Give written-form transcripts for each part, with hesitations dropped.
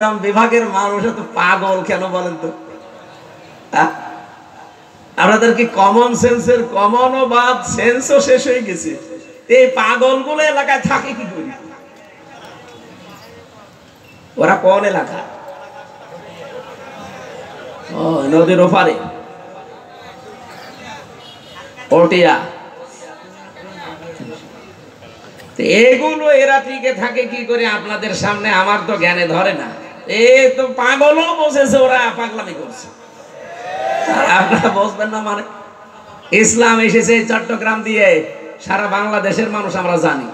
বিভাগের মানুষ তো পাগল কেন বলেন তো? আপনাদের কি কমন সেন্সের কমনও বাদ, সেন্সও শেষ হয়ে গেছে। এই পাগলগুলো এলাকায় থাকে কি করে? ওরা কোন এলাকা? ও নদীর ওপারে পটিয়া। এগুলো এরা টিকে থাকে কি করে আপনাদের সামনে? আমার তো জ্ঞানে ধরে না। এই তো পাগলও বসেছে, ওরা পাগলামি করছে। আপনারা বুঝবেন না মানে ইসলাম এসেছে চট্টগ্রাম দিয়ে, সারা বাংলাদেশের মানুষ আমরা জানি।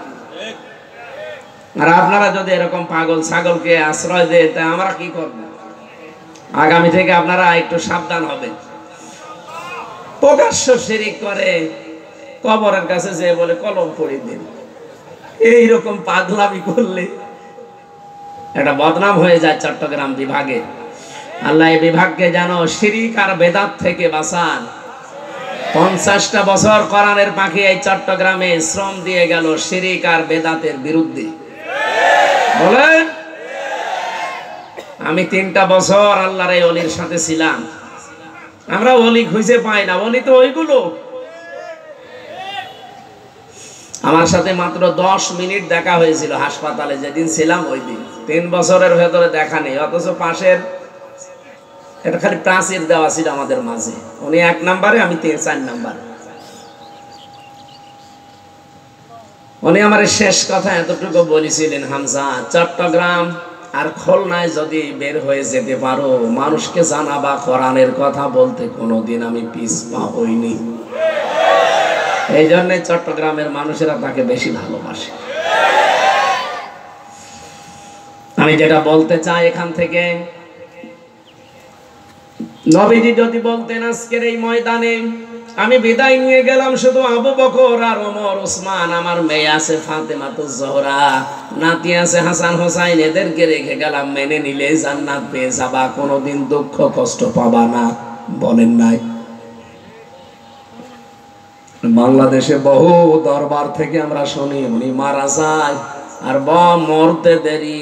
আর আপনারা যদি এরকম পাগল ছাগলকে আশ্রয় দেন তা আমরা কি করব? আগামী থেকে আপনারা একটু সাবধান হবেন। প্রকাশ্য শিরিক করে কবরের কাছে যে বলে কলম পড়িয়ে দিন, এইরকম পাগলামি করলে একটা বদনাম হয়ে যায় চট্টগ্রাম বিভাগে। আল্লাহ এই বিভাগকে যেন শিরিক আর বেদাত থেকে বাঁচান। 50টা বছর কোরআনের পাখি এই চট্টগ্রামে শ্রম দিয়ে গেল শিরিক আর বেদাতের বিরুদ্ধে। বলেন, আমি 3টা বছর আল্লাহর এই ওলির সাথে ছিলাম। আমরা ওলি খুঁজে পাই না, ওলি তো ওইগুলো। আমার সাথে মাত্র 10 মিনিট দেখা হয়েছিল হাসপাতালে যেদিন ছিলাম ওই দিন। 3 বছরের ভেতরে দেখা নেই। অথচ পাশের এটা খালি প্রাচীর দেওয়া ছিল আমাদের মাঝে। উনি 1 নম্বরে, আমি 4 নম্বর। উনি আমার শেষ কথা এতটুকু বলেছিলেন, হামজা, চট্টগ্রাম আর খুলনায় যদি বের হয়ে যেতে পারো, মানুষকে জানাবা কোরআনের কথা বলতে কোনোদিন আমি পিছপা হইনি। এই জন্য চট্টগ্রামের মানুষেরা তাকে বেশি ভালোবাসে। আমি যেটা বলতে চাই এখান থেকে, নবীজি যদি বলতেন আজকের এই ময়দানে আমি বিদায় নিয়ে গেলাম শুধু আবু বকর আর ওমর ওসমান, আমার মেয়ে আছে ফাতেমাতুজ জোহরা, নাতি আছে হাসান হোসাইন, এদেরকে রেখে গেলাম, মেনে নিলে জান্নাত পেয়ে যাবা, কোনোদিন দুঃখ কষ্ট পাবা না, বলেন নাই? বাংলাদেশে বহু দরবার থেকে আমরা শুনি উনি মারা যায় আর মরতে দেরি,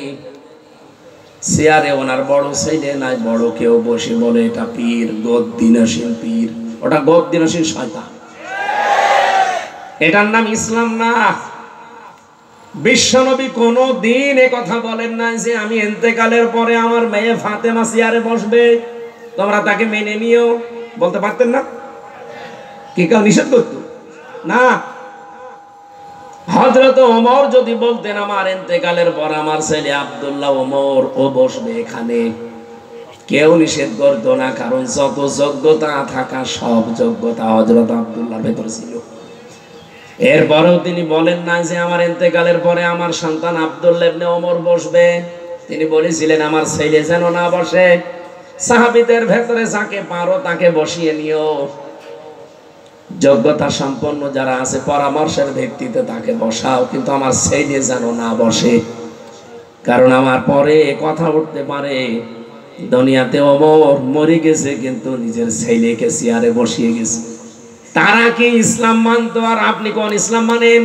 চেয়ারে ওনার বড় ছেলে নাই, বড় কেউ বসে বলে এটা পীর, গদ্দিনাসীন পীর। ওটা গদ্দিনাসীন শয়তান, এটার নাম ইসলাম না। বিশ্বনবী কোনদিন এ কথা বলেন না যে আমি ইন্তেকালের পরে আমার মেয়ে ফাতেমা চেয়ারে বসবে, তোমরা তাকে মেনে নিও। বলতে পারতেন না? কি কেউ নিষেধ করতো না? হযরত ওমর যদি বলতেন আমার ইন্তেকালের পর আমার ছেলে আব্দুল্লাহ ওমর ও বসবে এখানে, কেউ নিষেধ করতো না, কারণ যত যোগ্যতা থাকা সব যোগ্যতা হযরত আব্দুল্লাহর ভেতর ছিল। এরপরেও তিনি বলেন না যে আমার ইন্তেকালের পরে আমার সন্তান আব্দুল্লাহ ইবনে ওমর বসবে। তিনি বলেছিলেন আমার ছেলে যেন না বসে, সাহাবীদের ভেতরে যাকে পারো তাকে বসিয়ে নিও, যোগ্যতা সম্পন্ন যারা আছে পরামর্শের ভিত্তিতে তাকে বসাও, কিন্তু আমার ছেলে যেন না বসে, কারণ আমার পরে কথা উঠতে পারে দুনিয়াতে ওমর মরে গেছে কিন্তু নিজের ছেলেকে চেয়ারে বসিয়ে গেছে। তারা কি ইসলাম মানতো আর আপনি কোন ইসলাম মানেন?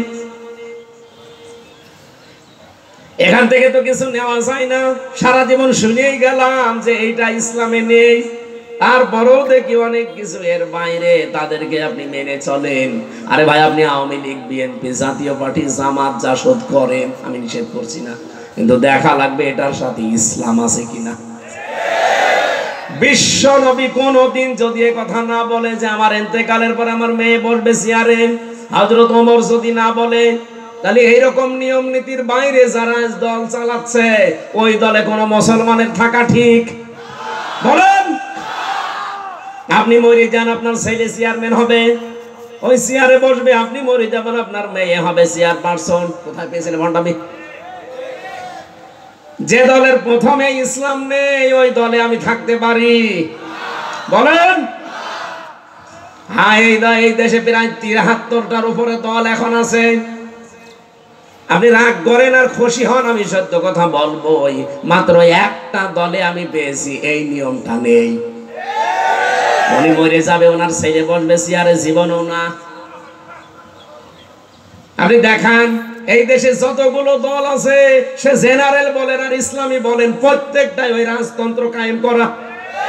এখান থেকে তো কিছু নেওয়া যায় না। সারা জীবন শুনেই গেলাম যে এইটা ইসলামে নেই, আর বড় দেখি অনেক কিছু এর বাইরে, তাদেরকে আপনি মেনে চলেন। আরে ভাই, আপনি আওয়ামী লীগ, বিএনপি, জাতীয় পার্টি, জামাত, জাসদ করেন, আমি নিষেধ করছি না, কিন্তু দেখা লাগবে এটার সাথে ইসলাম আছে কিনা। বিশ্ব নবী কোনদিন যদি এ কথা না বলে যে আমার ইন্তেকালের পর আমার মেয়ে বসবে চেয়ারে, হযরত ওমর যদি না বলে, তাহলে এইরকম নিয়ম নীতির বাইরে যারা দল চালাচ্ছে ওই দলে কোনো মুসলমানের থাকা ঠিক? বলেন, আপনি মরে যান আপনার ছেলে চেয়ারম্যান হবে, ওই চেয়ারে বসবে, আপনি মরে যাবেন আপনার মেয়ে হবে চেয়ারপারসন। কোথায় পেয়েছেন ভণ্ডামি? যে দলের প্রথমে ইসলাম নেই ওই দলে আমি থাকতে পারি? বলেন। হ্যাঁ, এই দেশে প্রায় 73টার উপরে দল এখন আছে। আপনি রাগ করেন আর খুশি হন, আমি সত্য কথা বলবো, মাত্র একটা দলে আমি পেয়েছি এই নিয়মটা নেই। উনি মরে যাবে, ওনার ছেলে বসবে চেয়ারে, জীবনও না। আপনি দেখান এই দেশে যতগুলো দল আছে, সে জেনারেল বলেন আর ইসলামী বলেন, প্রত্যেকটাই ওই রাজতন্ত্র কায়েম করা।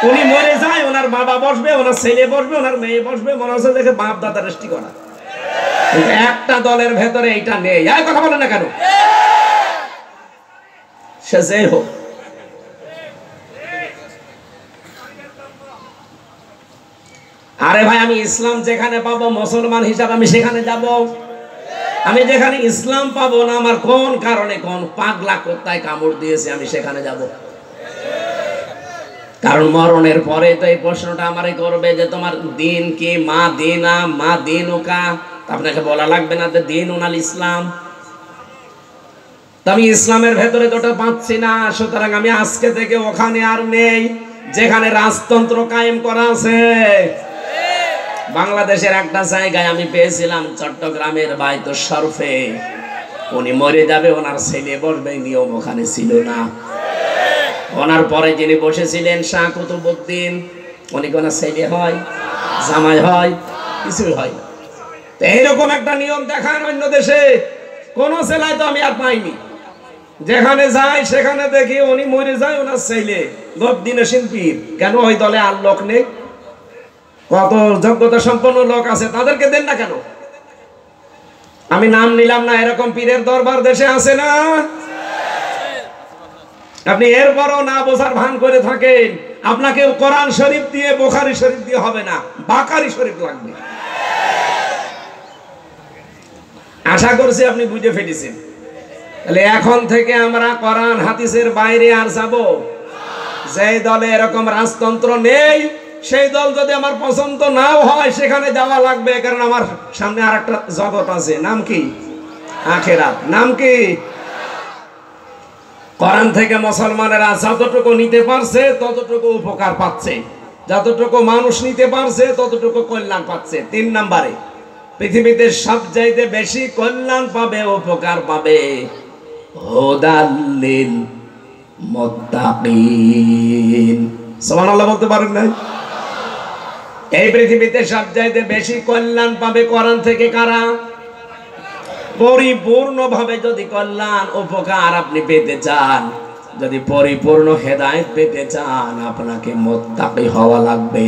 উনি মরে যায়, ওনার বাবা বসবে, ওনার ছেলে বসবে, ওনার মেয়ে বসবে, মনে হচ্ছে দেখে বাপ দাদা রেস্টি করা। কিন্তু একটা দলের ভেতরে এইটা নেই। আর কথা বলেন না কেন? সে যে হোক, আরে ভাই আমি ইসলাম যেখানে পাবো মুসলমান হিসাবে আমি সেখানে যাব। আমি যেখানে ইসলাম পাবো না, আমার কোন কারণে কোন পাগলা কোথায় কামড় দিয়েছে, আমি সেখানে যাব। কারণ মরণের পরে তো এই প্রশ্নটা আমারে করবে যে তোমার দিন কি, মা দিনা মা দিন ওকা। আপনাকে বলা লাগবে না যে দিন ওনাল ইসলাম। আমি ইসলামের ভেতরে তোটা পাচ্ছি না, সুতরাং আমি আজকে থেকে ওখানে আর নেই যেখানে রাজতন্ত্র কায়েম করা আছে। বাংলাদেশের একটা জায়গায় আমি পেয়েছিলাম, চট্টগ্রামের বাইতুল শরফে। উনি মরে যাবে, ওনার ছেলে বসবে, নিয়ম ওখানে ছিল না। ওনার পরে যিনি বসেছিলেন শাহ কুতুবউদ্দিন, উনি কোন ছেলে হয়, জামাই হয়, কিছুই হয় না। তো এইরকম একটা নিয়ম দেখান অন্য দেশে, কোন ছেলে তো আমি আর পাইনি। যেখানে যাই সেখানে দেখি উনি মরে যায়, ওনার ছেলে গদ্দিনে শিল্পীর। কেন ওই দলে আর লোক নেই? কত যোগ্যতা সম্পন্ন লোক আছে, তাদেরকে দেন না কেন? আমি নাম নিলাম না, এরকম পীরের দরবার দেশে আছে না? আপনি এরপরও না বোঝার ভান করে থাকেন, আপনাকে কোরআন শরীফ দিয়ে, বুখারী শরীফ দিয়ে হবে না, বাকারি শরীফ লাগবে। আশা করছি আপনি বুঝে ফেলেছেন। তাহলে এখন থেকে আমরা কোরআন হাদিসের বাইরে আর যাব? যে দলে এরকম রাজতন্ত্র নেই, সেই দল যদি আমার পছন্দ নাও হয়, সেখানে যাওয়া লাগবে। কারণ আমার সামনে আর একটা জগৎ আছে, নাম কি? আখিরাত। নাম কি? কোরআন থেকে মুসলমানেরা যতটুকু নিতে পারছে ততটুকু উপকার পাচ্ছে, যতটুকু মানুষ নিতে পারছে ততটুকু কল্যাণ পাচ্ছে। 3 নম্বরে পৃথিবীতে সবচাইতে বেশি কল্যাণ পাবে, উপকার পাবে হুদাল লিল মুত্তাকিন। সুবহানাল্লাহ বলতে পারেন না? এই পৃথিবীতে সবচাইতে বেশি কল্যাণ পাবে কোরআন থেকে কারা? পরিপূর্ণভাবে যদি কল্যাণ উপকার আপনি পেতে চান, যদি পরিপূর্ণ হেদায়েত পেতে চান, আপনাকে মুত্তাকি হওয়া লাগবে।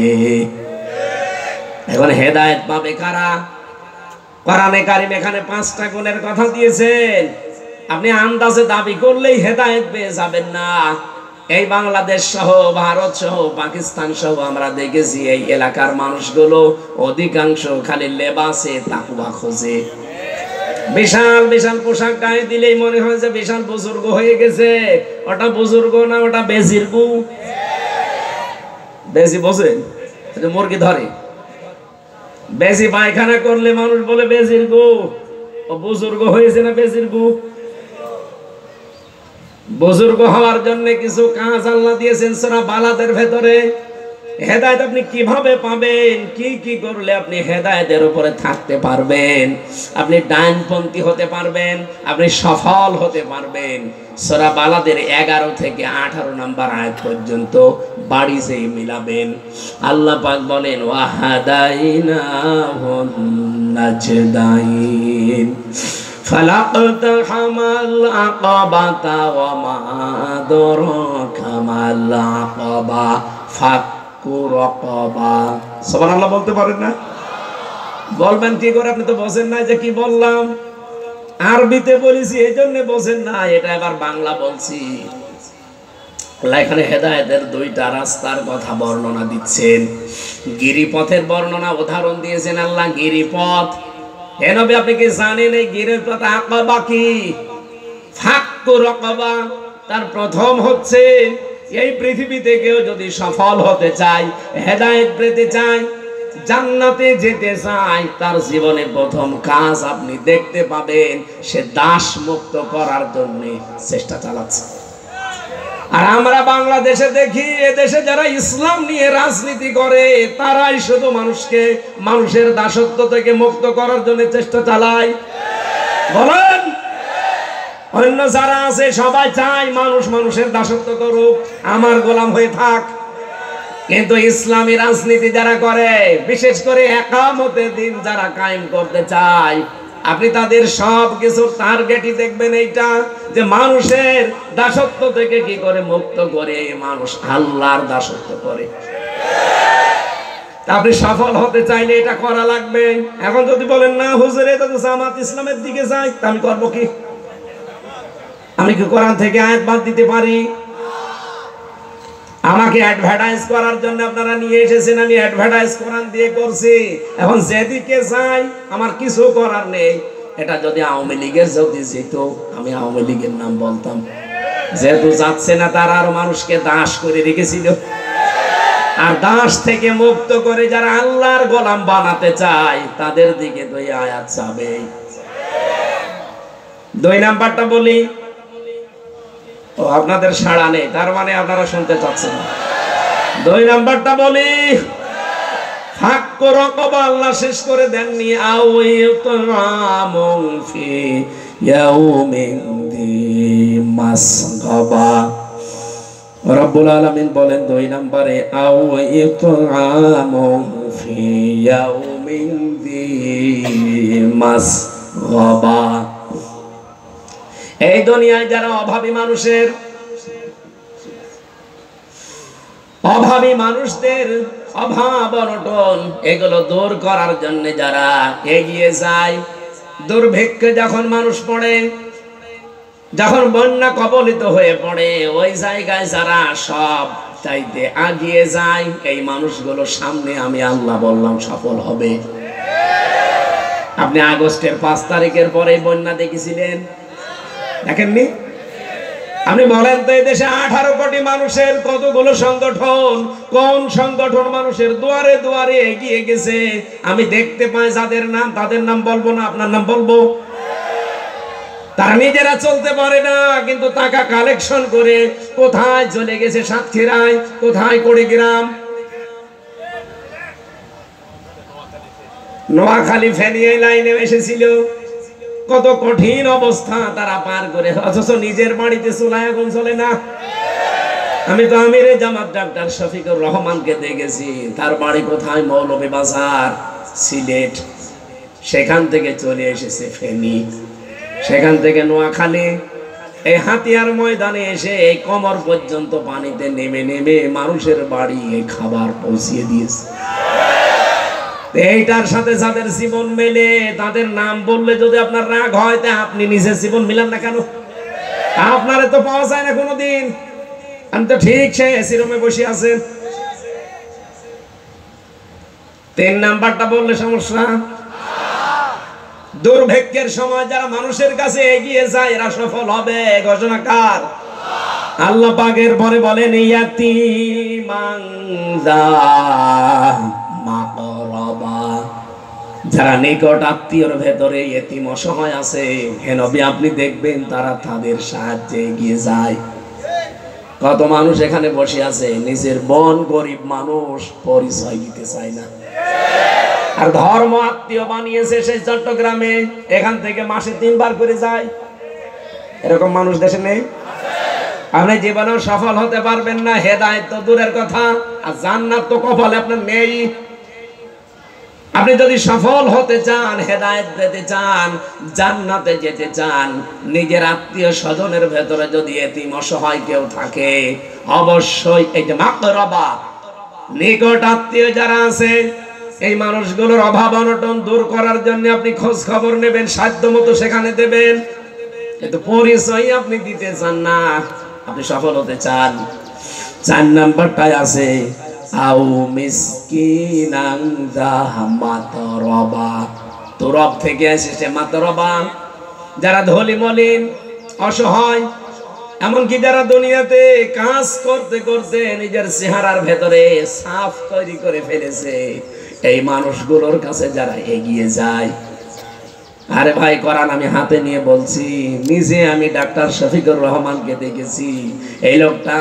এখন হেদায়েত পাবে কারা? কোরআনে কারীম এখানে 5টা গুণের কথা দিয়েছেন। আপনি আন্দাজে দাবি করলেই হেদায়েত পেয়ে যাবেন না। এই বাংলাদেশ সহ, ভারত সহ, পাকিস্তান সহ আমরা দেখেছি এই এলাকার মানুষগুলো অধিকাংশ খালি লেবাসে তাকওয়া খোঁজে। বিশাল বিশাল পোশাক গায়ে দিলেই মনে হয় যে বিশাল বুজুর্গ হয়ে গেছে। ওটা বুজুর্গ না, ওটা বেজিরগু। বেজি বোঝেন? মুরগি ধরে, বেজি পায়খানা করলে মানুষ বলে বেজিরগু। ও বুজুর্গ হয়েছে না বেজিরগু? বুজুর্গ হওয়ার জন্য কিছু কাজ আল্লাহ দিয়েছেন সূরা বালাদের ভেতরে। হেদায়েত আপনি কিভাবে পাবেন, কি কি করলে আপনি হেদায়েতের উপরে থাকতে পারবেন, আপনি ডানপন্থী হতে পারবেন, আপনি সফল হতে পারবেন। সূরা বালাদের 11 থেকে 18 নম্বর আয়াত পর্যন্ত বাড়ি যেই মিলাবেন, আল্লাহ পাক বলেন ওয়াহাদাইনাহুন নাজদাইন ফালাকতাহামাল আকাবাতা ওয়া মা আদরাকা মাল আকাবা ফাকুরাকাবা। সুবহানাল্লাহ বলতে পারেন না? বলবেন কি করে? আপনি তো বোঝেন না যে কি বললাম। আরবিতে বলেছি এই জন্য বোঝেন না, এটা এবার বাংলা বলছি। এখানে হেদায়েতের 2টা রাস্তার কথা বর্ণনা দিচ্ছেন। গিরিপথের বর্ণনা উদাহরণ দিয়েছেন আল্লাহ। গিরিপথ, হে নবী আপনি কি জানেন এই গিরিপথ আকাবা কি? ফাকুরাকাবা। তার প্রথম হচ্ছে এই পৃথিবীতে কেউ যদি সফল হতে চায়, হেদায়েত পেতে চায়, জান্নাতে যেতে চায়, তার জীবনে প্রথম কাজ আপনি দেখতে পাবেন সে দাস মুক্ত করার জন্য চেষ্টা চালাচ্ছে। আর আমরা বাংলাদেশে দেখি, এদেশে যারা ইসলাম নিয়ে রাজনীতি করে তারাই শুধু মানুষকে মানুষের দাসত্ব থেকে মুক্ত করার জন্য চেষ্টা চালায়। বলেন, অন্য যারা আছে সবাই চায় মানুষ মানুষের দাসত্ব করুক, আমার গোলাম হয়ে থাক। কিন্তু ইসলামী রাজনীতি যারা করে, বিশেষ করে একামতে দিন যারা কায়েম করতে চায়, আপনি তাদের সব কিছুর টার্গেটই দেখবেন এইটা, যে মানুষের দাসত্ব থেকে কি করে মুক্ত করে মানুষ আল্লাহর দাসত্ব করে। আপনি সফল হতে চাইলে এটা করা লাগবে। এখন যদি বলেন না হুজুর এটা তো জামাত ইসলামের দিকে যাই, তা আমি করবো কি? আমি কি কোরআন থেকে আয়াত বাদ দিতে পারি? আমাকে অ্যাডভার্টাইজ করার জন্য আপনারা নিয়ে এসেছেন, আমি অ্যাডভার্টাইজ কোরআন দিয়ে করছি। এখন যেদিকে যাই আমার কিছু করার নেই। এটা যদি আওয়ামী লীগের যদি যেত, আমি আওয়ামী লীগের নাম বলতাম। যেহেতু যাচ্ছে না, তারা আরো মানুষকে দাস করে রেখেছিল। আর দাস থেকে মুক্ত করে যারা আল্লাহর গোলাম বানাতে চায় তাদের দিকে দুই আয়াত যাবে। 2 নাম্বারটা বলি, ও আপনাদের সাড়া নেই, তার মানে আপনারা শুনতে চাচ্ছেন না। 2 নাম্বারটা বলি, ফাক্কুর রাকাবা আল্লাহ শেষ করে দেননি, আও ইতআমুন ফি ইয়াউমিন যী মাসগাবা। রব্বুল আলামিন বলেন 2 নম্বরে, আও ইতআমুন ফি ইয়াউমিন যী মাসগাবা। এই দুনিয়ায় যারা অভাবী মানুষদের অভাব অনটন এগুলো দূর করার জন্য যারা এগিয়ে যায়, দুর্ভিক্ষে যখন মানুষ পড়ে, যখন বন্যা কবলিত হয়ে পড়ে, ওই জায়গায় যারা সব চাইতে আগিয়ে যায়, এই মানুষগুলো সামনে আমি আল্লাহ বললাম সফল হবে। আপনি আগস্টের 5 তারিখের পরে বন্যা দেখেছিলেন, দেখেননি? আপনি বলেন তো এই দেশে 18 কোটি মানুষের কতগুলো সংগঠন, কোন সংগঠন মানুষের দুয়ারে দুয়ারে এগিয়ে গেছে? আমি দেখতে পাই যাদের নাম, তাদের নাম বলবো না, আপনার নাম বলবো। তারা নিজেরা চলতে পারে না, কিন্তু টাকা কালেকশন করে কোথায় চলে গেছে? সাতক্ষীরায়, কোথায় কুড়িগ্রাম, নোয়াখালী, ফেনী লাইনে এসেছিল। কত কঠিন অবস্থা তারা পার করে, অথচ নিজের বাড়িতে চুলায় আগুন চলে না। আমি তো আমিরে জামাত ডাক্তার শফিকুর রহমানকে দেখেছি, তার বাড়ি কোথায়? মৌলভীবাজার, সিলেট। সেখান থেকে চলে এসেছে ফেনী, সেখান থেকে নোয়াখালী, এই হাতিয়ার ময়দানে এসে এই কোমর পর্যন্ত পানিতে নেমে নেমে মানুষের বাড়ি এই খাবার পৌঁছিয়ে দিয়েছে। এইটার সাথে যাদের জীবন মেলে, তাদের নাম বললে যদি আপনার রাগ হয়, তা আপনি নিজের জীবন মিলান না কেন? আপনারে তো পাওয়া যায় না কোনোদিন। আমি তো ঠিক সে এসি রুমে বসে আছেন। 3 নাম্বারটা বললে সমস্যা। দুর্ভিক্ষের সময় যারা মানুষের কাছে এগিয়ে যায় এরা সফল হবে। ঘোষণা কার? আল্লাহ পাকের পরে বলেন, ইয়াতীমান যা মাকরাবা, যারা নিকট আত্মীয়র ভেতরে ইতিম অসহায় আছে, হে নবী আপনি দেখবেন তারা তাদের সাহায্যে এগিয়ে যায়। কত মানুষ এখানে বসে আছে, নিজের বোন গরিব মানুষ, পরিচয় দিতে চায় না, আর ধর্ম আত্মীয় বানিয়েছে সেই চট্টগ্রামে, এখান থেকে মাসে 3 বার করে যায়। এরকম মানুষ দেশে নেই? আপনি জীবনেও সফল হতে পারবেন না, হেদায়েত তো দূরের কথা, আর জান্নাত তো কপালে আপনার নেই। আপনি যদি সফল হতে চান, হেদায়েত পেতে চান, জান্নাতে যেতে চান, নিজের আত্মীয় স্বজনের ভেতরে যদি এতিম অসহায় কেউ থাকে, অবশ্যই এই যে মাকরাবা, নিকট আত্মীয় যারা আছে, এই মানুষগুলোর অভাব অনটন দূর করার জন্য আপনি খোঁজ খবর নেবেন, সাধ্য মতো সেখানে দেবেন। কিন্তু পরিচয় আপনি দিতে চান না, আপনি সফল হতে চান। 4 নাম্বারটাই আছে, আও মিসকিনান যা মাতরবা, তরব থেকে এসেছে মাতরবা, যারা ধনী মলিন অসহায়, এমনকি যারা দুনিয়াতে কাজ করতে করতে নিজের চেহারার ভেতরে সাফ তৈরি করে ফেলেছে, এই মানুষগুলোর কাছে যারা এগিয়ে যায়। আরে ভাই, কোরআন আমি হাতে নিয়ে বলছি, নিজে আমি ডাক্তার শফিকুর রহমানকে দেখেছি, এই লোকটা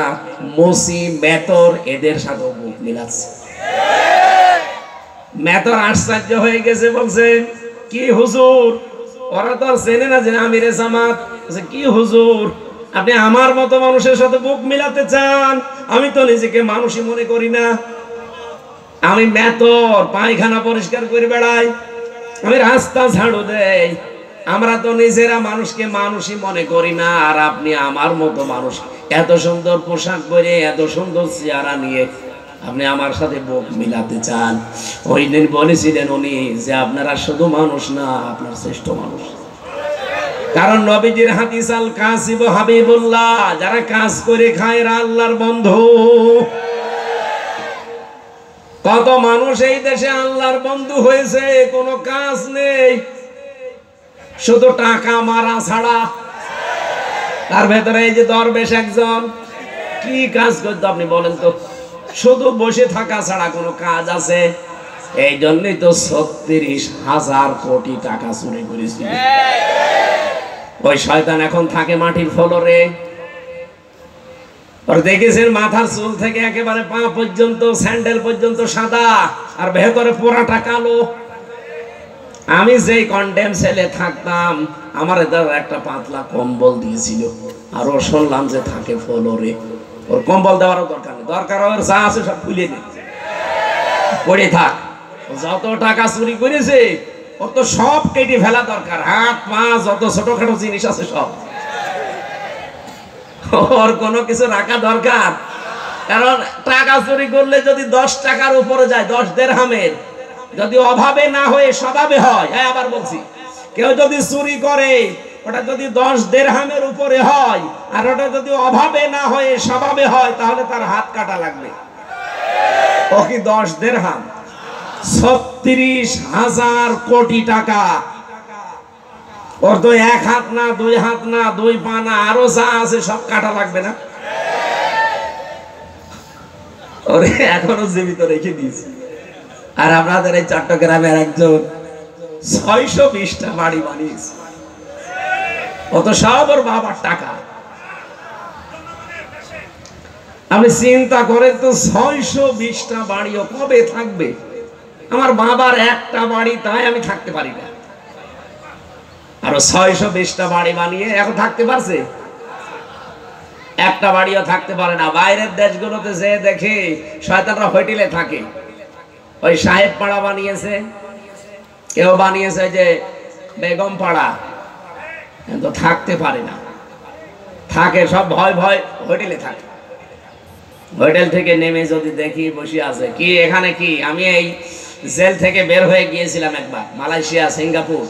মুসি মেতর এদের সাথে মুখ মিলাচ্ছে। মেতর আশ্চর্য হয়ে গেছে, বলছে কি হুজুর, ওরা তো আর চেনে না যে আমিরে জামাত। কি হুজুর, আপনি আমার মতো মানুষের সাথে বুক মিলাতে চান? আমি তো নিজেকে মানুষই মনে করি না, আমি মেতর, পায়খানা পরিষ্কার করে বেড়াই, আমি রাস্তা ঝাড়ু দেই, আমরা তো নিজেরা মানুষকে মানুষই মনে করি না, আর আপনি আমার মতো মানুষ, এত সুন্দর পোশাক পরে এত সুন্দর চেহারা নিয়ে আপনি আমার সাথে বুক মিলাতে চান। ওই দিন বলেছিলেন উনি যে আপনারা শুধু মানুষ না, আপনার শ্রেষ্ঠ মানুষ। কারণ নবীজির হাদিস আল কাসিব হাবিবুল্লাহ, যারা কাজ করে খায় এরা আল্লাহর বন্ধু। কত মানুষ এই দেশে আল্লাহর বন্ধু হয়েছে, কোনো কাজ নেই, শুধু টাকা মারা ছাড়া। তার ভেতরে এই যে দরবেশ একজন, কি কাজ করতো আপনি বলেন তো? শুধু বসে থাকা ছাড়া কোনো কাজ আছে? এই জন্যই তো ৩৬,০০০ কোটি টাকা চুরি করেছিল। ওই শয়তান এখন থাকে মাটির ফ্লোরে। আর দেখেছেন মাথার চুল থেকে একেবারে পা পর্যন্ত, স্যান্ডেল পর্যন্ত সাদা, আর ভেতরে পোড়াটা কালো। আমি যেই কন্ডেম সেলে থাকতাম, আমার একটা পাতলা কম্বল দিয়েছিল, আর ও শুনলাম যে থাকে ফ্লোরে। ওর কম্বল দেওয়ারও দরকার নেই, দরকার ওর যা আছে সব খুলে দিন, পড়ে থাক। যত টাকা চুরি করেছে ওর তো সব কেটে ফেলা দরকার, হাত পা যত ছোটখাটো জিনিস আছে সব। ওর কোনো কিছু রাখা দরকার, কারণ টাকা চুরি করলে যদি 10 টাকার উপরে যায়, 10 দিরহামের, যদি অভাবে না হয়ে স্বভাবে হয়, হ্যাঁ আবার বলছি, কেউ যদি চুরি করে ওটা যদি 10 দিরহামের উপরে হয়, আর ওটা যদি অভাবে না হয়ে স্বভাবে হয়, তাহলে তার হাত কাটা লাগবে। ও কি 10 দিরহাম? ৩৬,০০০ কোটি টাকা। ওর তো 1 হাত না, 2 হাত না, 2 পা না, আরো যা আছে সব কাটা লাগবে না? ওরে এখনো জীবিত রেখে দিয়েছে। আর আপনাদের এই চট্টগ্রামের একজন 620টা বাড়ি বানিয়েছে, অত সব ওর বাবার টাকা। আপনি চিন্তা করেন তো, 620টা বাড়িও কবে থাকবে? আমার বাবার একটা বাড়ি, তাই আমি থাকতে পারি না, আরো 620টা বাড়ি বানিয়ে এখন থাকতে পারছে? একটা বাড়িও থাকতে পারে না। বাইরের দেশগুলোতে যে দেখে শয়তানরা হোটেলে থাকে। ওই সাহেব পাড়া বানিয়েছে, কেউ বানিয়েছে যে বেগম পাড়া, কিন্তু থাকতে পারে না, থাকে সব ভয় ভয় হোটেলে থাকে। হোটেল থেকে নেমে যদি দেখি বসে আছে, কি এখানে কি? আমি এই জেল থেকে বের হয়ে গিয়েছিলাম একবার মালয়েশিয়া, সিঙ্গাপুর,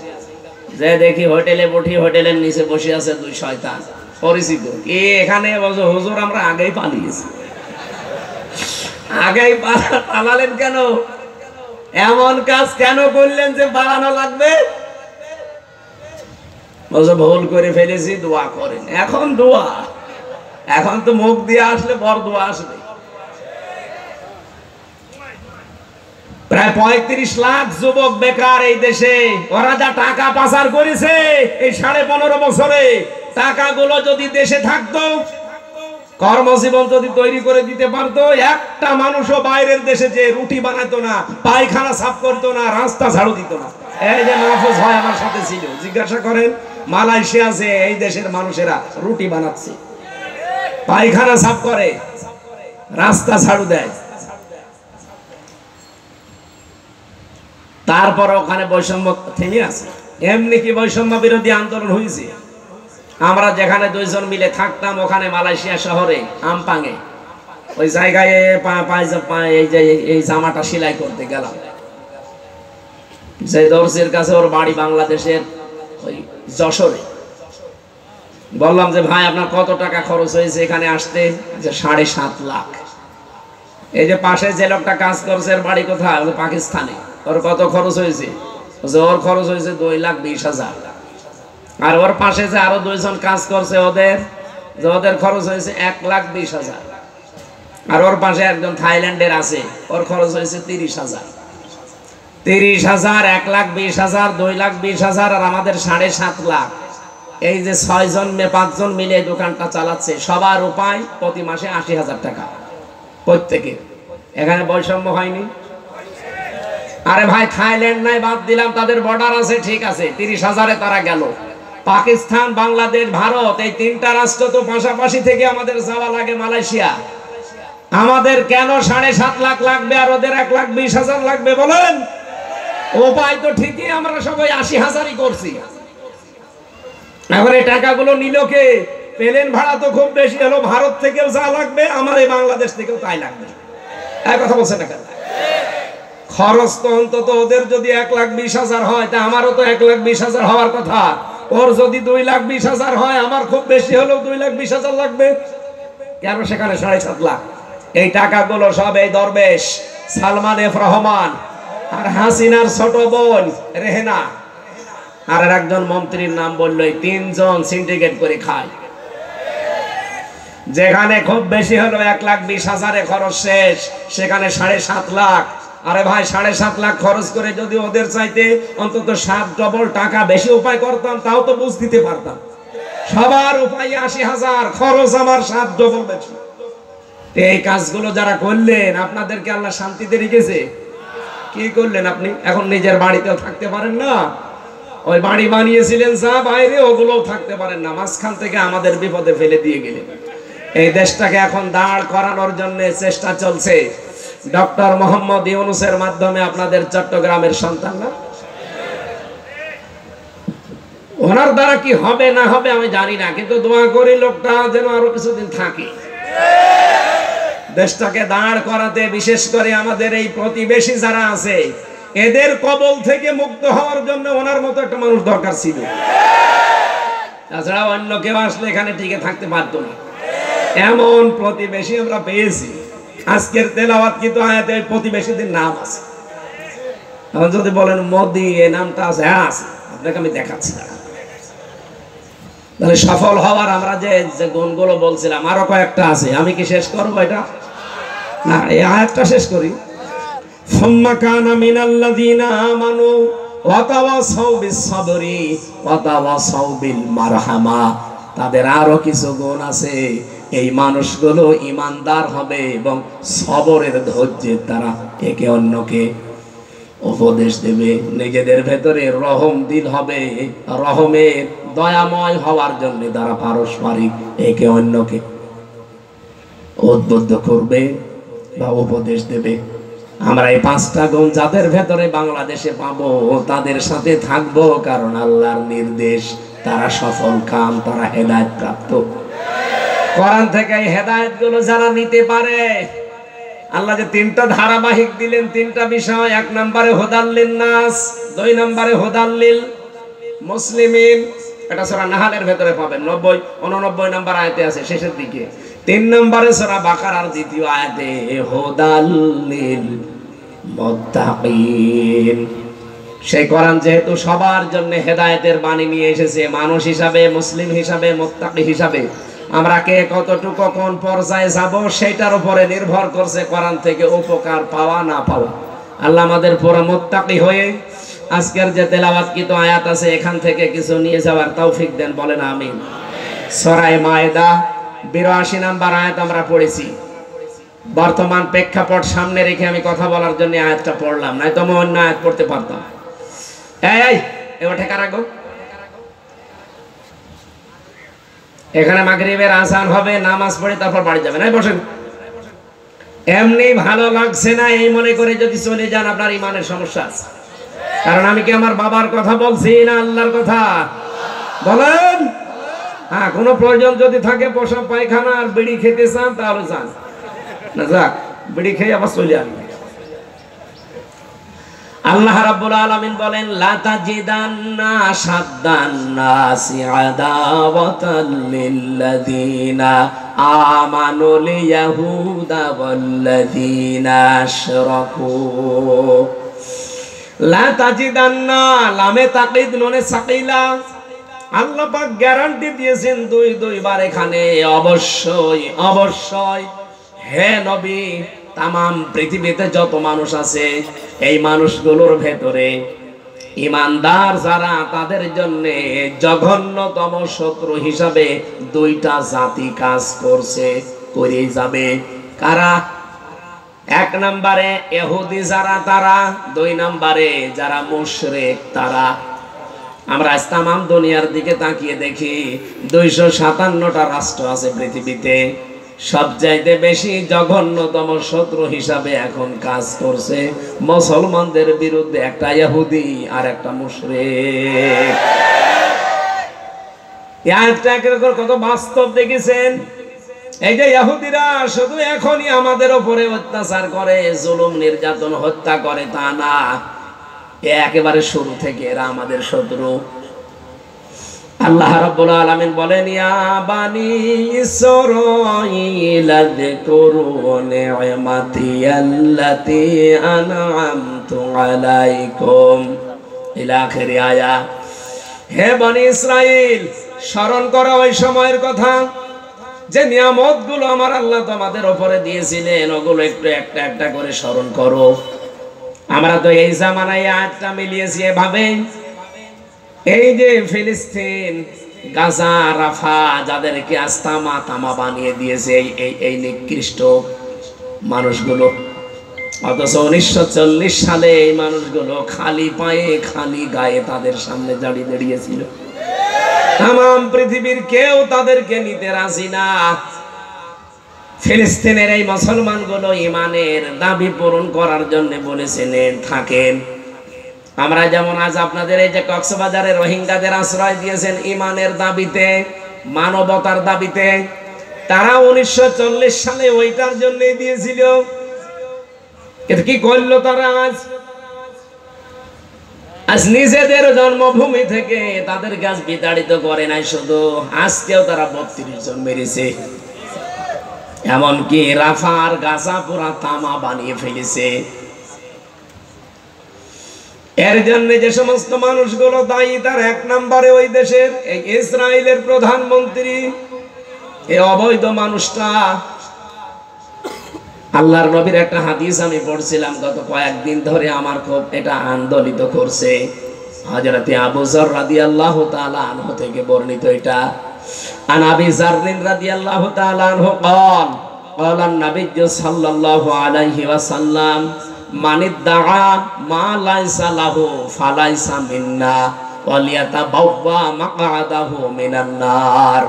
যে দেখি হোটেলে বসি, হোটেলের নিচে বসে আছে 2 শয়তান পরিচিত। কি এখানে? বলছে হুজুর আমরা আগেই পালিয়েছি। আগেই পালালেন কেন? এমন কাজ কেন করলেন যে পালানো লাগবে? বলছে ভুল করে ফেলেছি, দোয়া করেন। এখন দোয়া? এখন তো মুখ দিয়ে আসলে বড় দোয়া আসবে। প্রায় 35 লাখ যুবক বেকার এই দেশে। ওরা যা টাকা পাচার করেছে এই 15.5 বছরে, টাকাগুলো যদি দেশে থাকতো, কর্মজীবন যদি তৈরি করে দিতে পারতো, একটা মানুষও বাইরের দেশে যে রুটি বানাতো না, পায়খানা সাফ করতো না, রাস্তা ঝাড়ু দিত না। এই যে মাহফুজ ভাই আমার সাথে ছিল, জিজ্ঞাসা করেন মালয়েশিয়া যে এই দেশের মানুষেরা রুটি বানাচ্ছে, পায়খানা সাফ করে, রাস্তা ঝাড়ু দেয়। তারপর ওখানে বৈষম্য থেমে আছে। এমনি কি বৈষম্য বিরোধী আন্দোলন হয়েছে? আমরা যেখানে 2 জন মিলে থাকতাম, ওখানে মালয়েশিয়া শহরে আমপাঙে, ওই জায়গায় এই জামাটা সেলাই করতে গেলাম। যে দর্জির কাছে, ওর বাড়ি বাংলাদেশের ওই যশোরে। বললাম যে ভাই আপনার কত টাকা খরচ হয়েছে এখানে আসতে? যে 7.5 লাখ। এই যে পাশে যে লোকটা কাজ করছে, এর বাড়ি কোথায়? পাকিস্তানে। ওর কত খরচ হয়েছে? ওর খরচ হয়েছে 2,20,000। আর ওর পাশে যে আরো 2 জন কাজ করছে, ওদের খরচ হয়েছে 1,20,000। আর ওর পাশে একজন থাইল্যান্ডের আছে, ওর খরচ হয়েছে 30,000। 30,000, 1,20,000, 2,20,000, আর আমাদের 7.5 লাখ। এই যে 6 জন 5 জন মিলে দোকানটা চালাচ্ছে, সবার উপায় প্রতি মাসে 80,000 টাকা প্রত্যেকে। এখানে বৈষম্য হয়নি? আরে ভাই থাইল্যান্ড নাই, বাদ দিলাম, তাদের বর্ডার আছে, ঠিক আছে, 30,000-এ তারা গেল। পাকিস্তান, বাংলাদেশ, ভারত, এই 3টা রাষ্ট্র তো পাশাপাশি থেকে আমাদের যাওয়া লাগে মালয়েশিয়া। আমাদের কেন 7.5 লাখ লাগবে আর ওদের 1,20,000 লাগবে বলেন? উপায় তো ঠিকই, আমরা সবাই 80,000-ই করছি। এখন এই টাকাগুলো নিল কে? প্লেন ভাড়া তো খুব বেশি হলো, ভারত থেকেও যা লাগবে আমার এই বাংলাদেশ থেকেও তাই লাগবে। এক কথা বলছে না কেন? খরচ তো অন্তত ওদের যদি 1,20,000 হয়, তা আমারও তো 1,20,000 হওয়ার কথা। ওর যদি 2,20,000 হয়, আমার খুব বেশি হলেও 2,20,000 লাগবে। কেন সেখানে 7.5 লাখ? এই টাকাগুলো সব এই দরবেশ সালমান এফ রহমান আর হাসিনার ছোট বোন রেহেনা আর একজন মন্ত্রীর নাম বললো, এই 3 জন সিন্ডিকেট করে খায়। যেখানে খুব বেশি হলো 1,20,000 খরচ শেষ, সেখানে 7.5 লাখ। আরে ভাই, 7.5 লাখ খরচ করে যদি ওদের চাইতে অন্তত 7 ডবল টাকা বেশি উপায় করতাম, তাও তো বুঝ দিতে পারতাম। সবার উপায় 80,000, খরচ আমার 7 ডবল বেশি। এই কাজগুলো যারা করলেন, আপনাদেরকে আল্লাহ শান্তিতে রেখেছে? কি করলেন আপনি? এখন নিজের বাড়িতেও থাকতে পারেন না, ওই বাড়ি বানিয়েছিলেন যা বাইরে, ওগুলোও থাকতে পারেন না। মাঝখান থেকে আমাদের বিপদে ফেলে দিয়ে গেলেন। এই দেশটাকে এখন দাঁড় করানোর জন্য চেষ্টা চলছে ডক্টর মোহাম্মদ ইউনূসের মাধ্যমে। আপনাদের চট্টগ্রামের সন্তান না, ওনার দ্বারা কি হবে না হবে আমি জানি না, কিন্তু দোয়া করি লোকটা যেন আরো কিছুদিন থাকে। দেশটাকে দাঁড় করাতে বিশেষ করে আমাদের এই প্রতিবেশী যারা আছে, এদের কবল থেকে মুক্ত হওয়ার জন্য ওনার মতো একটা মানুষ দরকার ছিল। তাছাড়া অন্য কেউ আসলে এখানে টিকে থাকতে পারতো না। এমন প্রতিবেশী আমরা পেয়েছি। আজকের তেলাওয়াত কিন্তু আয়াতে প্রতিবেশীদের নাম আছে। এখন যদি বলেন মোদি এই নামটা আছে, হ্যাঁ আছে, আপনাকে আমি দেখাচ্ছি। তাহলে সফল হওয়ার আমরা যে গুণগুলো বলছিলাম, আরো কয়েকটা আছে। আমি কি শেষ করবো এটা? না, এই আয়াতটা শেষ করি। সুম্মা কানা মিনাল্লাযীনা আমানু ওয়া তাওয়াসাউ বিস-সাবরি ওয়া তাওয়াসাউ বিল মারহামা। তাদের আরো কিছু গুণ আছে। এই মানুষগুলো ইমানদার হবে এবং সবরের ধৈর্যের দ্বারা একে অন্যকে উপদেশ দেবে। নিজেদের ভেতরে রহম দিল হবে, রহমের দয়াময় হওয়ার জন্য তারা পারস্পরিক একে অন্যকে উদ্বুদ্ধ করবে বা উপদেশ দেবে। আমরা এই 5টা গুণ যাদের ভেতরে বাংলাদেশে পাবো, তাদের সাথে থাকবো, কারণ আল্লাহর নির্দেশ। তারা সফল কাম, তারা হেদায়েত প্রাপ্ত। কোরআন থেকে এই হেদায়েত গুলো যারা নিতে পারে, আল্লাহ যে 3টা ধারাবাহিক দিলেন, 3টা বিষয়। 1 নম্বরে হুদাল লিন-নাস, 2 নম্বরে হুদাল লিল মুসলিমিন। এটা সূরা নাহলের ভেতরে পাবেন, 90-89 নম্বর আয়াতে আছে, শেষের দিকে। 3 নম্বরে সূরা বাকারার 2য় আয়াতে হুদাল লিল মুত্তাকিন। সেই কোরআন যেহেতু সবার জন্য হেদায়েতের বাণী নিয়ে এসেছে, মানুষ হিসাবে, মুসলিম হিসাবে, মুত্তাকি হিসাবে আমরা কে কতটুকু কোন পর্যায়ে যাব, সেটার উপরে নির্ভর করছে কোরআন থেকে উপকার পাওয়া না পাওয়া। আল্লাহ আমাদের পুরো মুত্তাকি হয়ে আজকের যে তেলাওয়াতকৃত আয়াত আছে, এখান থেকে কিছু নিয়ে যাওয়ার তৌফিক দেন, বলেন আমিন। সূরা মায়েদা 82 নম্বর আয়াত আমরা পড়েছি। বর্তমান প্রেক্ষাপট সামনে রেখে আমি কথা বলার জন্য আয়াতটা পড়লাম, নয়তো আমি অন্য আয়াত পড়তে পারতাম। এবার ঠেকা রাখো। এখানে মাগরিবের আযান হবে, নামাজ পড়ে তারপর বাড়ি যাবেন। বসেন। এমনি ভালো লাগছে না এই মনে করে যদি চলে যান, আপনার ইমানের সমস্যা আছে। কারণ আমি কি আমার বাবার কথা বলছি না আল্লাহর কথা? বলেন। হ্যাঁ, কোনো প্রয়োজন যদি থাকে, প্রসাব পায়খানা আর বিড়ি খেতে চান, তাহলে যান না, যাক, বিড়ি খেয়ে আবার চলে আসবেন। আল্লাহ রাব্বুল আলামিন বলেন, লা তাজিদান্না শাদ্দান-নাসি আদাওয়াতাল লিল্লাযীনা আমানুল ইয়াহুদা ওয়াল্লাযীনা আশরাকু। লা তাজিদান্না, লামে তাকিদ নুনে সাকিলা। আল্লাহ পাক গ্যারান্টি দিয়েছেন 2 বার এখানে, অবশ্যই অবশ্যই হে নবী, তামাম পৃথিবীতে যত মানুষ আছে, এই মানুষগুলোর ভেতরে ইমানদার যারা, তাদের জন্য জঘন্যতম শত্রু হিসাবে 2টা জাতি কাজ করছে, করে যাবে। কারা? 1 নম্বরে ইহুদি যারা, তারা। 2 নম্বরে যারা মুশরিক, তারা। আমরা আজ তামাম দুনিয়ার দিকে তাকিয়ে দেখি, 257টা রাষ্ট্র আছে পৃথিবীতে। সবচাইতে বেশি জঘন্যতম শত্রু হিসাবে এখন কাজ করছে মুসলমানদের বিরুদ্ধে একটা ইহুদি আর একটা মুশরিক। এই আয়াতটা কত বাস্তব দেখেছেন। এই যে ইহুদিরা শুধু এখনই আমাদের উপরে অত্যাচার করে, জুলুম নির্যাতন হত্যা করে তা না, একেবারে শুরু থেকে এরা আমাদের শত্রু। আল্লাহ রাব্বুল আলামিন বলেন, ইয়া বানি ইসরাঈল আযকুরু নি'মাতি আল্লাতী আন'আমতু আলাইকুম ইলা আখির আয়া। হে বনি ইসরাইল, স্মরণ করো ওই সময়ের কথা যে নিয়ামতগুলো আমার আল্লাহ তোমাদের উপরে দিয়েছিলেন, ওগুলো একটু একটা একটা করে স্মরণ করো। আমরা তো এই জামানায় আয়াতটা মিলিয়েছি এভাবে, এই যে ফিলিস্তিন, গাজা, রাফা, যাদেরকে আস্তামা তামা বানিয়ে দিয়েছে এই নিকৃষ্ট মানুষগুলো, অথচ 1940 সালে এই মানুষগুলো খালি পায়ে খালি গায়ে তাদের সামনে দাঁড়িয়েছিল। তামাম পৃথিবীর কেউ তাদেরকে নিতে রাজি না। ফিলিস্তিনের এই মুসলমানগুলো ইমানের দাবি পূরণ করার জন্য বলেছিলেন থাকেন। আমরা যেমন আজ আপনাদের এই যে কক্সবাজারে রোহিঙ্গাদের আশ্রয় দিয়েছেন ইমানের দাবিতে, মানবতার দাবিতে, তারা 1940 সালে ওইটার জন্যই দিয়েছিল। এটা কি করলো তারা? আজ নিজেদের জন্মভূমি থেকে তাদের গাছ বিতাড়িত করে নাই, শুধু আজকেও তারা 32 জন মেরেছে। এমনকি রাফার গাজা পুরা তামা বানিয়ে ফেলেছে। এর জন্য যে সমস্ত মানুষগুলো দায়ী, তার এক নম্বরে ওই দেশের এই ইসরায়েলের প্রধানমন্ত্রী, এই অবৈধ মানুষটা। আল্লাহর নবীর একটা হাদিস আমি পড়ছিলাম গত কয়েকদিন ধরে, আমার খুব এটা আন্দোলিত করছে। হযরত আবু যর রাদিয়াল্লাহু তাআলা আনহু থেকে বর্ণিত এটা। আন আবি যর রাদিয়াল্লাহু তাআলা আনহু قال قال النبي صلى الله عليه وسلم من ادعى ما ليس له فليس منا وليتبوأ مقعده من النار।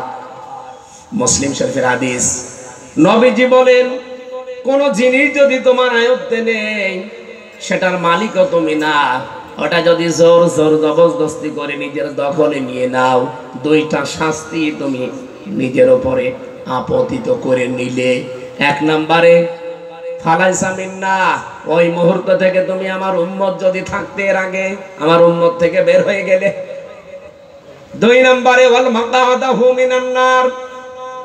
মুসলিম শরীফের হাদিস। নবীজি বলেন, কোন জিনিস যদি তোমার আয়ত্তে নেই, সেটার মালিকও তুমি না, ওটা যদি জোর জোর জবরদস্তি করে নিজের দখলে নিয়ে নাও, দুইটা শাস্তি তুমি নিজের উপরে আপতিত করে নিলে। এক নম্বরে ফালাইসা মিন্না, ওই মুহূর্ত থেকে তুমি আমার উম্মত যদি থাকতে এর আগে আমার উম্মত থেকে বের হয়ে গেলে। দুই নম্বরে ওয়াল মাকাদাহু মিনান নার,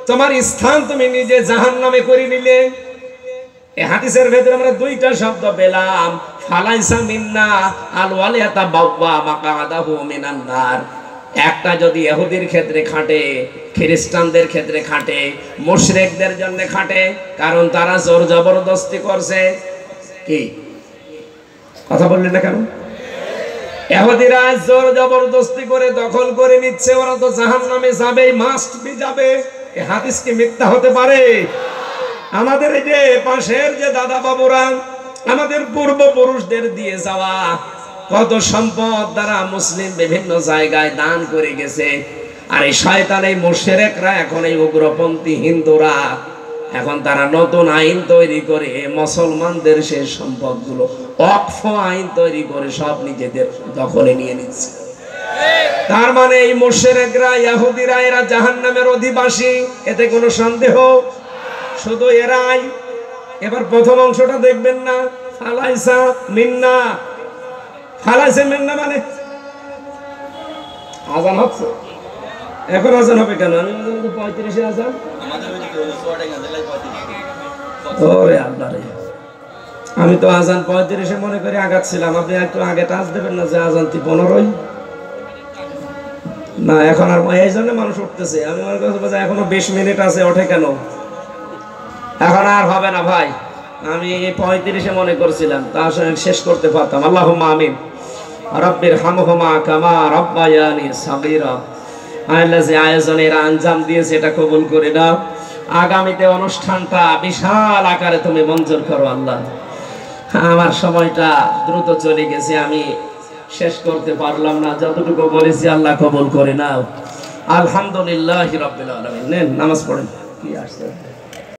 তোমার স্থান তুমি নিজে জাহান্নামে করে নিলে। এই হাদিসের ভেতরে আমরা দুইটা শব্দ পেলাম, ফালাইসা মিন্না আল ওয়ালিয়াতাবাওয়া মাকাদাহু মিনান নার। একটা যদি ইহুদির ক্ষেত্রে খাটে, খ্রিস্টানদের ক্ষেত্রে খাটে, মুশরিকদের জন্য খাটে, কারণ তারা জোর জবরদস্তি করছে। কি কথা বললেন না কেন? ইহুদিরা জোর জবরদস্তি করে দখল করে নিচ্ছে, ওরা তো জাহান্নামে যাবে, মাস্ট বি যাবে। এই হাদিস কি মিথ্যা হতে পারে? আমাদের এই যে পাশের যে দাদা বাবুরা, আমাদের পূর্বপুরুষদের দিয়ে যাওয়া কত সম্পদ দ্বারা মুসলিম বিভিন্ন জায়গায় দান করে গেছে। আর এই শয়তান, এই মুশরিকরা, এখন এই উগ্রপন্থী হিন্দুরা, এখন তারা নতুন আইন তৈরি করে মুসলমানদের সেই সম্পদগুলো ওয়াকফ আইন তৈরি করে সব নিজেদের দখলে নিয়ে নিচ্ছে। তার মানে এই মুশরিকরা, ইহুদিরা, এরা জাহান্নামের অধিবাসী, এতে কোনো সন্দেহ। শুধু এরাই। এবার প্রথম অংশটা দেখবেন না, ফালাইসা মিন্না। ফালাইসা মিন্না মানে আজান হচ্ছে, এখন আজান হবে কেন? আমি 35-এ আজান। ওরে আল্লাহ রে, আমি তো আজান 35-এ মনে করে আগাচ্ছিলাম। আপনি একটু আগে টাচ দেবেন না যে আজান 15-ই না, এখন আর এই জন্য মানুষ উঠতেছে। আমি মনে করছি এখনো 20 মিনিট আছে, ওঠে কেন? এখন আর হবে না ভাই, আমি 35-এ মনে করছিলাম, তা শেষ করতে পারতাম। আল্লাহুম্মা আমিন। রাব্বির হামহুমা কামা রাব্বায়ানি সাগীরা। আল্লাহ যে আয়োজনের আঞ্জাম দিয়েছে এটা কবুল করে নাও। আগামীতে অনুষ্ঠানটা বিশাল আকারে তুমি মঞ্জুর করো আল্লাহ। আমার সময়টা দ্রুত চলে গেছে, আমি শেষ করতে পারলাম না। যতটুকু বলেছি আল্লাহ কবুল করে নাও। আলহামদুলিল্লাহি রাব্বিল আলামিন। নেন নামাজ পড়েন। কি আসছে?